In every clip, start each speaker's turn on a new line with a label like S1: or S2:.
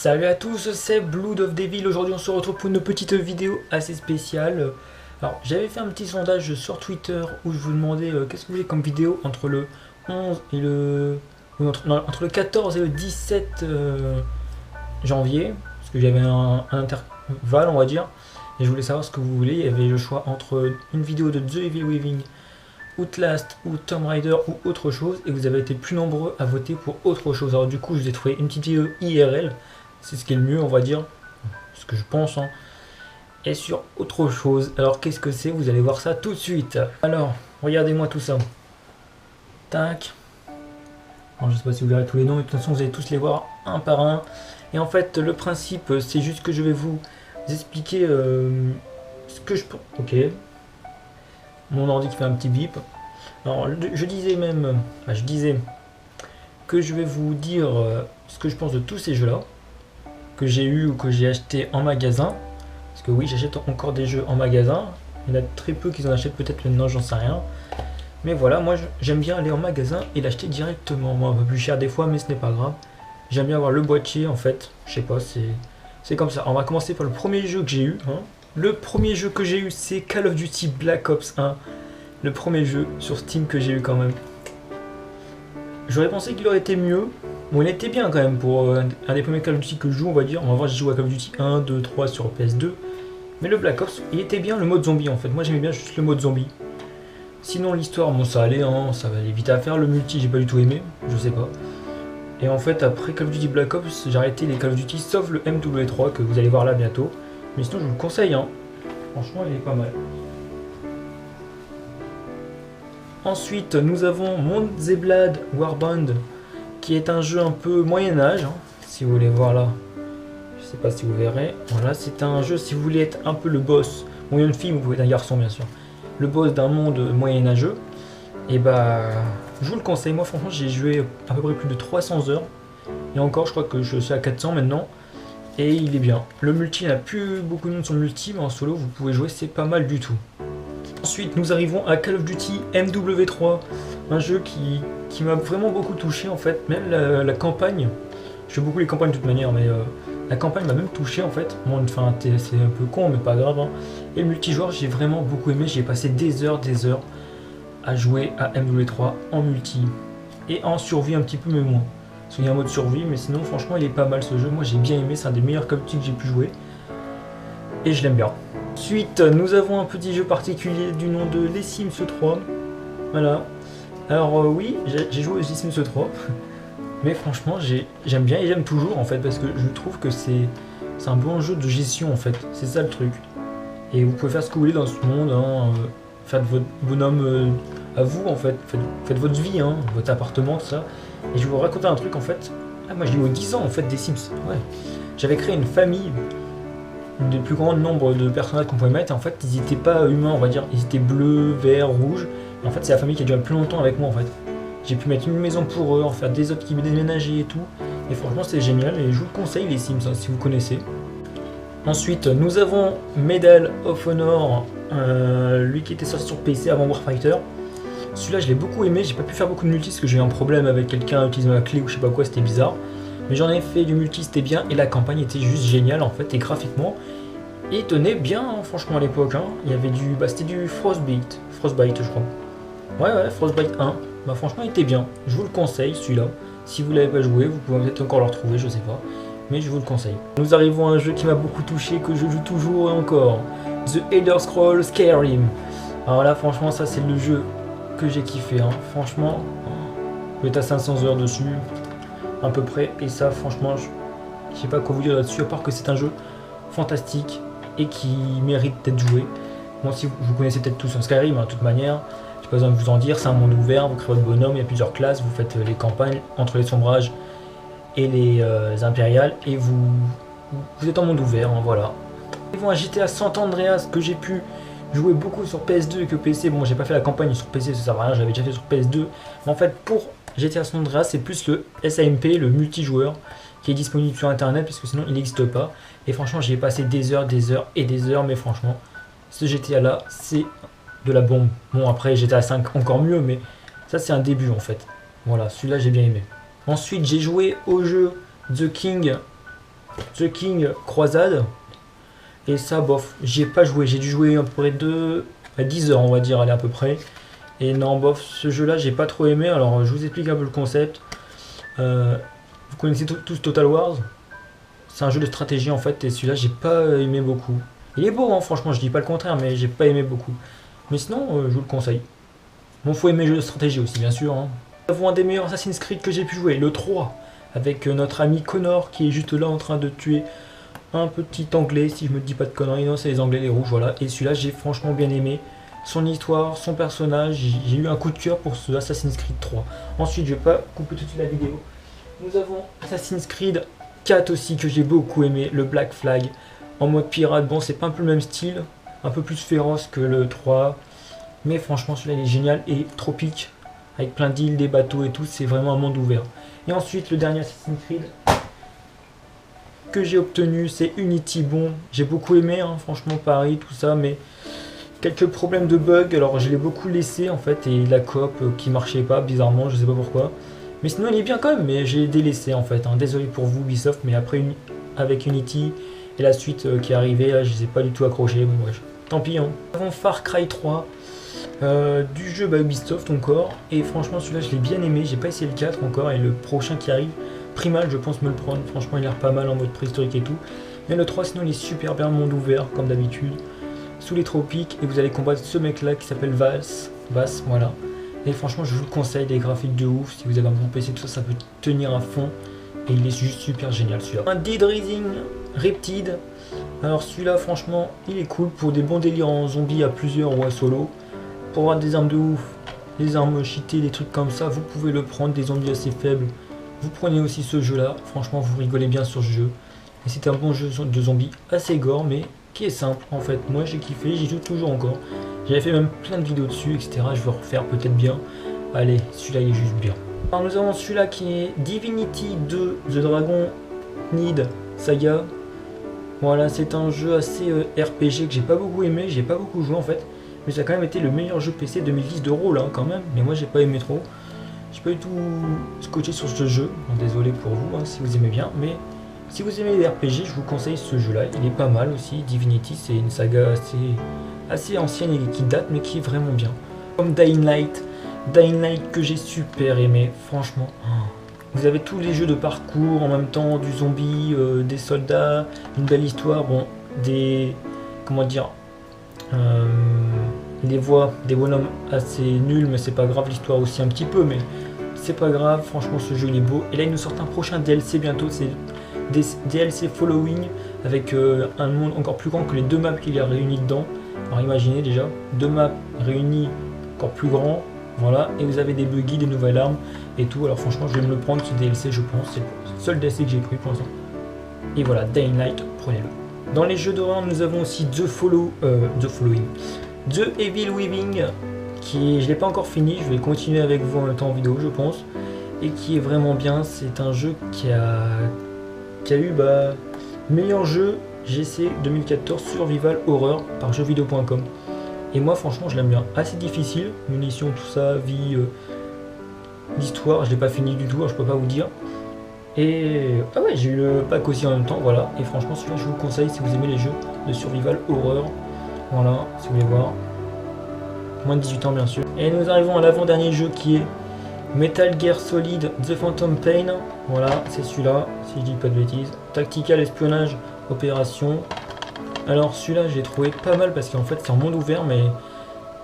S1: Salut à tous, c'est Blood of Devil. Aujourd'hui on se retrouve pour une petite vidéo assez spéciale. Alors j'avais fait un petit sondage sur Twitter où je vous demandais qu'est-ce que vous voulez comme vidéo entre le 11 et le... ou entre le 14 et le 17 janvier. Parce que j'avais un intervalle on va dire. Et je voulais savoir ce que vous voulez. Il y avait le choix entre une vidéo de The Evil Within, Outlast ou Tomb Raider ou autre chose. Et vous avez été plus nombreux à voter pour autre chose. Alors du coup je vous ai trouvé une petite vidéo IRL. C'est ce qui est le mieux, on va dire, ce que je pense, hein. Et sur autre chose. Alors, qu'est-ce que c'est? Vous allez voir ça tout de suite. Alors, regardez-moi tout ça. Tac. Alors, je sais pas si vous verrez tous les noms, mais de toute façon, vous allez tous les voir un par un. Et en fait, le principe, c'est juste que je vais vous expliquer ce que je pense. Ok. Mon ordi qui fait un petit bip. Alors, je disais même, je disais que je vais vous dire ce que je pense de tous ces jeux-là, que j'ai eu ou que j'ai acheté en magasin. Parce que oui, j'achète encore des jeux en magasin. Il y en a très peu qui en achètent peut-être maintenant, j'en sais rien. Mais voilà, moi j'aime bien aller en magasin et l'acheter directement. Moi, un peu plus cher des fois, mais ce n'est pas grave. J'aime bien avoir le boîtier en fait. Je sais pas, c'est comme ça. On va commencer par le premier jeu que j'ai eu, hein. Le premier jeu que j'ai eu, c'est Call of Duty Black Ops 1. Le premier jeu sur Steam que j'ai eu quand même. J'aurais pensé qu'il aurait été mieux. Bon, il était bien quand même pour un des premiers Call of Duty que je joue, on va dire. On va voir, j'ai joué à Call of Duty 1, 2, 3 sur PS2. Mais le Black Ops, il était bien le mode zombie en fait. Moi j'aimais bien juste le mode zombie. Sinon l'histoire, bon ça allait, hein, ça allait vite à faire. Le multi, j'ai pas du tout aimé, je sais pas. Et en fait, après Call of Duty Black Ops, j'ai arrêté les Call of Duty sauf le MW3 que vous allez voir là bientôt. Mais sinon, je vous le conseille, hein. Franchement, il est pas mal. Ensuite, nous avons Mount the Blood Warband, qui est un jeu un peu Moyen-Âge, hein, si vous voulez voir là. Je sais pas si vous verrez. Voilà, c'est un jeu si vous voulez être un peu le boss. Bon, il y a une fille, vous pouvez être un garçon bien sûr. Le boss d'un monde moyenâgeux. Et bah, je vous le conseille. Moi, franchement, j'ai joué à peu près plus de 300 heures. Et encore, je crois que je suis à 400 maintenant. Et il est bien. Le multi, il n'y a plus beaucoup de monde sur le multi, mais en solo, vous pouvez jouer, c'est pas mal du tout. Ensuite, nous arrivons à Call of Duty MW3, un jeu qui m'a vraiment beaucoup touché en fait, même la campagne. Je fais beaucoup les campagnes de toute manière, mais la campagne m'a même touché en fait. Bon, enfin, c'est un peu con, mais pas grave, hein. Et le multijoueur, j'ai vraiment beaucoup aimé. J'ai passé des heures à jouer à MW3 en multi et en survie un petit peu, mais moins. Parce qu'il y a un mode survie, mais sinon, franchement, il est pas mal ce jeu. Moi, j'ai bien aimé. C'est un des meilleurs Call of Duty que j'ai pu jouer et je l'aime bien. Ensuite, nous avons un petit jeu particulier du nom de Les Sims 3. Voilà. Alors oui, j'ai joué aux Sims 3. Mais franchement, j'aime bien et j'aime toujours en fait. Parce que je trouve que c'est un bon jeu de gestion en fait. C'est ça le truc. Et vous pouvez faire ce que vous voulez dans ce monde. Hein, faire de votre bonhomme à vous en fait. Faites votre vie, hein, votre appartement, tout ça. Et je vais vous raconter un truc en fait. Ah, moi j'ai eu aux 10 ans en fait des Sims. Ouais. J'avais créé une famille. Le plus grand nombre de personnages qu'on pouvait mettre, et en fait ils n'étaient pas humains, on va dire, ils étaient bleus, verts, rouges. Et en fait c'est la famille qui a duré plus longtemps avec moi en fait. J'ai pu mettre une maison pour eux, en faire des autres qui déménageaient et tout. Et franchement c'est génial et je vous le conseille les Sims, hein, si vous connaissez. Ensuite nous avons Medal of Honor, lui qui était sorti sur PC avant Warfighter. Celui-là je l'ai beaucoup aimé, j'ai pas pu faire beaucoup de multi parce que j'ai eu un problème avec quelqu'un utilisant la clé ou je sais pas quoi, c'était bizarre. Mais j'en ai fait du multi, c'était bien, et la campagne était juste géniale en fait, et graphiquement, et tenait bien, hein, franchement à l'époque, hein. Il y avait c'était du Frostbite je crois. Ouais, Frostbite 1, bah franchement il était bien, je vous le conseille celui-là. Si vous l'avez pas joué, vous pouvez peut-être encore le retrouver, je sais pas, mais je vous le conseille. Nous arrivons à un jeu qui m'a beaucoup touché, que je joue toujours et encore, The Elder Scrolls Skyrim. Alors là franchement ça c'est le jeu que j'ai kiffé, hein. Franchement, je vais être à 500 heures dessus, à peu près, et ça franchement je sais pas quoi vous dire là-dessus à part que c'est un jeu fantastique et qui mérite d'être joué. Bon, si vous connaissez peut-être tous Skyrim, hein, de toute manière j'ai pas besoin de vous en dire, c'est un monde ouvert, vous créez votre bonhomme, il y a plusieurs classes, vous faites les campagnes entre les sombrages et les impériales et vous êtes en monde ouvert, hein, voilà. Ils vont à GTA San Andreas que j'ai pu jouer beaucoup sur PS2 et que PC, bon j'ai pas fait la campagne sur PC, ça sert à rien, j'avais déjà fait sur PS2, mais en fait pour GTA San Andreas, c'est plus le SAMP, le multijoueur, qui est disponible sur internet parce que sinon il n'existe pas. Et franchement, j'y ai passé des heures et des heures, mais franchement, ce GTA là, c'est de la bombe. Bon, après GTA 5 encore mieux, mais ça c'est un début en fait. Voilà, celui-là j'ai bien aimé. Ensuite, j'ai joué au jeu The King The King Croisade. Et ça, bof, j'y ai pas joué. J'ai dû jouer à peu près 10 heures, on va dire, allez, à peu près. Et non, bof, ce jeu-là, j'ai pas trop aimé. Alors, je vous explique un peu le concept. Vous connaissez tous Total Wars. C'est un jeu de stratégie, en fait. Et celui-là, j'ai pas aimé beaucoup. Il est beau, hein, franchement, je dis pas le contraire, mais j'ai pas aimé beaucoup. Mais sinon, je vous le conseille. Bon, faut aimer les jeux de stratégie aussi, bien sûr. Hein. Nous avons un des meilleurs Assassin's Creed que j'ai pu jouer, le 3. Avec notre ami Connor, qui est juste là en train de tuer un petit anglais, si je me dis pas de conneries, non c'est les anglais les rouges, voilà. Et celui-là j'ai franchement bien aimé, son histoire, son personnage, j'ai eu un coup de cœur pour ce Assassin's Creed 3. Ensuite je vais pas couper tout de suite la vidéo. Nous avons Assassin's Creed 4 aussi que j'ai beaucoup aimé, le Black Flag, en mode pirate. Bon c'est pas un peu le même style, un peu plus féroce que le 3, mais franchement celui-là il est génial et tropique, avec plein d'îles, des bateaux et tout, c'est vraiment un monde ouvert. Et ensuite le dernier Assassin's Creed que j'ai obtenu, c'est Unity. Bon, j'ai beaucoup aimé, hein, franchement, Paris, tout ça, mais quelques problèmes de bug. Alors, je l'ai beaucoup laissé en fait, et la coop qui marchait pas, bizarrement, je sais pas pourquoi. Mais sinon, il est bien quand même, mais j'ai délaissé en fait. Hein. Désolé pour vous, Ubisoft, mais après, avec Unity et la suite qui est arrivée, là, je les ai pas du tout accrochés. Bon, bref, tant pis. Hein. Nous avons Far Cry 3. Du jeu Ubisoft encore, et franchement celui-là je l'ai bien aimé, j'ai pas essayé le 4 encore, et le prochain qui arrive, Primal, je pense me le prendre, franchement il a l'air pas mal en mode préhistorique et tout, mais le 3 sinon il est super bien, monde ouvert comme d'habitude, sous les tropiques, et vous allez combattre ce mec là qui s'appelle Vass, voilà, et franchement je vous le conseille, des graphiques de ouf, si vous avez un bon PC tout ça, ça peut tenir à fond, et il est juste super génial celui-là. Un Dead Rising Riptide, alors celui-là franchement il est cool pour des bons délires en zombie à plusieurs ou à solo. Pour avoir des armes de ouf, des armes cheatées, des trucs comme ça, vous pouvez le prendre, des zombies assez faibles. Vous prenez aussi ce jeu là, franchement vous rigolez bien sur ce jeu. Et c'est un bon jeu de zombies assez gore mais qui est simple en fait. Moi j'ai kiffé, j'y joue toujours encore. J'avais fait même plein de vidéos dessus, etc. Je vais refaire peut-être bien. Allez, celui-là il est juste bien. Alors nous avons celui-là qui est Divinity 2 The Dragon Need Saga. Voilà, c'est un jeu assez RPG que j'ai pas beaucoup aimé, j'ai pas beaucoup joué en fait. Mais ça a quand même été le meilleur jeu PC 2010 de rôle hein, quand même. Mais moi j'ai pas aimé trop. J'ai pas du tout scotché sur ce jeu. Bon, désolé pour vous hein, si vous aimez bien. Mais si vous aimez les RPG, je vous conseille ce jeu là. Il est pas mal aussi. Divinity c'est une saga assez ancienne et qui date mais qui est vraiment bien. Comme Dying Light. Dying Light que j'ai super aimé. Franchement. Vous avez tous les jeux de parcours en même temps. Du zombie, des soldats. Une belle histoire. Bon, des... Comment dire des voix, des bonhommes assez nuls, mais c'est pas grave, l'histoire aussi un petit peu, mais c'est pas grave, franchement ce jeu il est beau. Et là il nous sort un prochain DLC bientôt, c'est des DLC Following, avec un monde encore plus grand que les deux maps qu'il y a réunis dedans. Alors imaginez déjà, deux maps réunies encore plus grands, voilà, et vous avez des buggy, des nouvelles armes et tout. Alors franchement je vais me le prendre ce DLC, je pense, c'est le seul DLC que j'ai pris pour l'instant. Et voilà, Dying Light, prenez-le. Dans les jeux d'horreur, nous avons aussi The Evil Within, qui je l'ai pas encore fini, je vais continuer avec vous en même temps en vidéo, je pense, et qui est vraiment bien. C'est un jeu qui a eu meilleur jeu GC 2014 Survival Horror par jeuxvideo.com. Et moi, franchement, je l'aime bien. Assez difficile, munitions, tout ça, vie, l'histoire, je l'ai pas fini du tout, alors je peux pas vous dire. Et ah ouais, j'ai eu le pack aussi en même temps, voilà. Et franchement, celui-là, je vous le conseille si vous aimez les jeux de survival horreur. Voilà, si vous voulez voir. Moins de 18 ans, bien sûr. Et nous arrivons à l'avant-dernier jeu qui est Metal Gear Solid The Phantom Pain. Voilà, c'est celui-là, si je dis pas de bêtises. Tactical espionnage, opération. Alors, celui-là, j'ai trouvé pas mal parce qu'en fait, c'est en monde ouvert, mais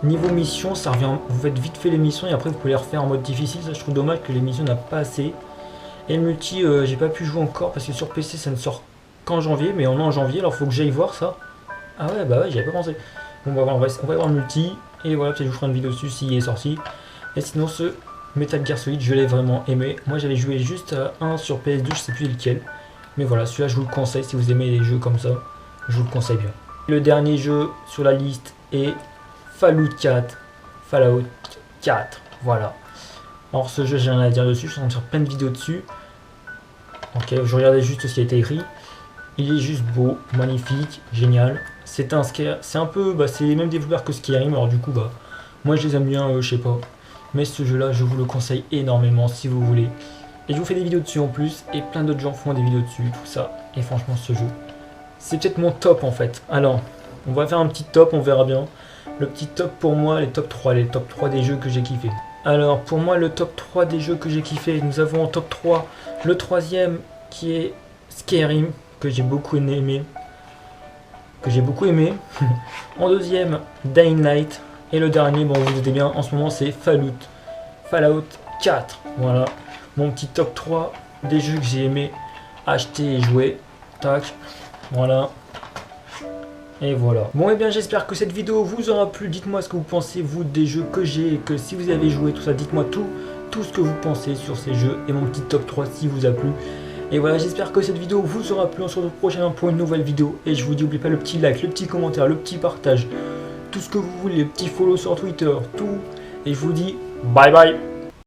S1: niveau mission, ça revient. Vous faites vite fait les missions et après, vous pouvez les refaire en mode difficile. Ça, je trouve dommage que les missions n'ont pas assez. Et le multi, j'ai pas pu jouer encore parce que sur PC ça ne sort qu'en janvier, mais on est en janvier, alors faut que j'aille voir ça. Ah ouais, bah ouais, j'y avais pas pensé. Bon, bah, on va voir le multi, et voilà, peut-être je vous ferai une vidéo dessus s'il est sorti. Et sinon, ce Metal Gear Solid, je l'ai vraiment aimé. Moi j'avais joué juste à un sur PS2, je sais plus lequel. Mais voilà, celui-là je vous le conseille si vous aimez les jeux comme ça, je vous le conseille bien. Le dernier jeu sur la liste est Fallout 4. Voilà. Alors ce jeu, j'ai rien à dire dessus, je suis en train de faire plein de vidéos dessus. Ok, je regardais juste ce qui a été écrit. Il est juste beau, magnifique, génial. C'est un peu, c'est les mêmes développeurs que Skyrim, alors du coup, moi je les aime bien, je sais pas. Mais ce jeu-là, je vous le conseille énormément si vous voulez. Et je vous fais des vidéos dessus en plus, et plein d'autres gens font des vidéos dessus, tout ça. Et franchement, ce jeu, c'est peut-être mon top en fait. Alors, on va faire un petit top, on verra bien. Le petit top pour moi, les top 3 des jeux que j'ai kiffé. Alors, pour moi, le top 3 des jeux que j'ai kiffé, nous avons en top 3 le troisième qui est Skyrim, que j'ai beaucoup aimé. En deuxième, Dying Light. Et le dernier, bon, vous vous doutez bien, en ce moment, c'est Fallout 4. Voilà, mon petit top 3 des jeux que j'ai aimé acheter et jouer. Tac, voilà. Et voilà. Bon, et bien j'espère que cette vidéo vous aura plu. Dites-moi ce que vous pensez, vous, des jeux que j'ai, et que si vous avez joué, tout ça, dites-moi tout ce que vous pensez sur ces jeux et mon petit top 3 si vous a plu. Et voilà, j'espère que cette vidéo vous aura plu. On se retrouve prochainement pour une nouvelle vidéo. Et je vous dis, n'oubliez pas le petit like, le petit commentaire, le petit partage, tout ce que vous voulez, le petit follow sur Twitter, tout. Et je vous dis bye bye.